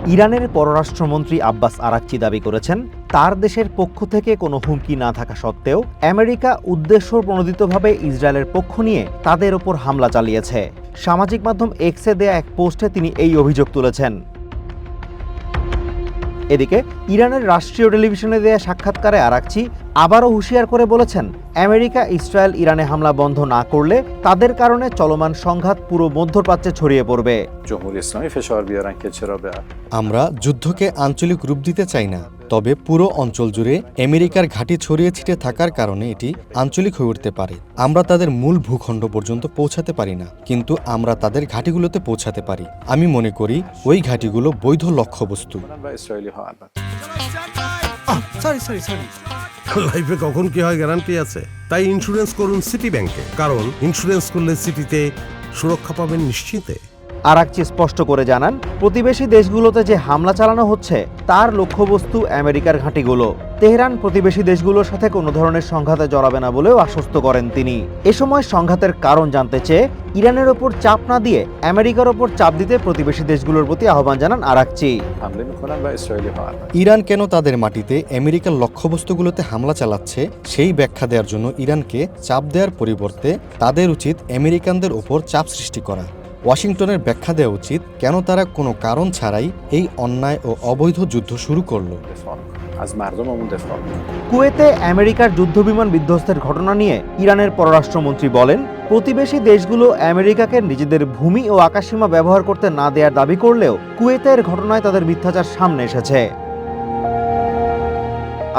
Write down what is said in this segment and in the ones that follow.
ইরানের পররাষ্ট্রমন্ত্রী Abbas Araghchi দাবি করেছেন, তার দেশের পক্ষ থেকে কোনো হুমকি না থাকা সত্ত্বেও আমেরিকা উদ্দেশ্যপ্রণোদিতভাবে ইসরায়েলের পক্ষ নিয়ে তাদের ওপর হামলা চালিয়েছে। সামাজিক মাধ্যম এক্সে দেয়া এক পোস্টে তিনি এই অভিযোগ তুলেছেন। এদিকে ইরানের রাষ্ট্রীয় টেলিভিশনে দেয়া সাক্ষাৎকারে আরাকচি আবারও হুঁশিয়ার করে বলেছেন, আমেরিকা ইসরায়েল ইরানে হামলা বন্ধ না করলে তাদের কারণে চলমান সংঘাত পুরো মধ্যপ্রাচ্যে ছড়িয়ে পড়বে। আমরা যুদ্ধকে আঞ্চলিক রূপ দিতে চাই না, তবে পুরো অঞ্চল জুড়ে আমেরিকার ঘাঁটি ছড়িয়ে ছিটে থাকার কারণে এটি আঞ্চলিক হয়ে উঠতে পারে। আমরা তাদের মূল ভূখণ্ড পর্যন্ত পৌঁছাতে পারি না, কিন্তু আমরা তাদের ঘাঁটিগুলোতে পৌঁছাতে পারি। আমি মনে করি ওই ঘাঁটিগুলো বৈধ লক্ষ্যবস্তু। লাইফে কখন কি হয় গ্যারান্টি আছে? তাই ইন্স্যুরেন্স করুন সিটি ব্যাংকে, কারণ ইন্স্যুরেন্স করলে সিটিতে সুরক্ষা পাবেন নিশ্চিতে। আরাকচি স্পষ্ট করে জানান, প্রতিবেশী দেশগুলোতে যে হামলা চালানো হচ্ছে তার লক্ষ্যবস্তু আমেরিকার ঘাঁটিগুলো। তেহরান প্রতিবেশী দেশগুলোর সাথে কোনো ধরনের সংঘাতে জড়াবে না বলেও আশ্বস্ত করেন তিনি। এ সময় সংঘাতের কারণ জানতে চেয়ে ইরানের ওপর চাপ না দিয়ে আমেরিকার ওপর চাপ দিতে প্রতিবেশী দেশগুলোর প্রতি আহ্বান জানান আরাকচি। ইরান কেন তাদের মাটিতে আমেরিকার লক্ষ্যবস্তুগুলোতে হামলা চালাচ্ছে সেই ব্যাখ্যা দেওয়ার জন্য ইরানকে চাপ দেওয়ার পরিবর্তে তাদের উচিত আমেরিকানদের ওপর চাপ সৃষ্টি করা। ওয়াশিংটনের ব্যাখ্যা দেওয়া উচিত কেন তারা কোনো কারণ ছাড়াই এই অন্যায় ও অবৈধ যুদ্ধ শুরু করলো। কুয়েতে আমেরিকার যুদ্ধবিমান বিধ্বস্তের ঘটনা নিয়ে ইরানের পররাষ্ট্রমন্ত্রী বলেন, প্রতিবেশী দেশগুলো আমেরিকাকে নিজেদের ভূমি ও আকাশসীমা ব্যবহার করতে না দেওয়ার দাবি করলেও কুয়েতের ঘটনায় তাদের মিথ্যাচার সামনে এসেছে।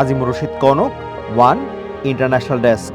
Azimur Rashid Kanak, one international desk.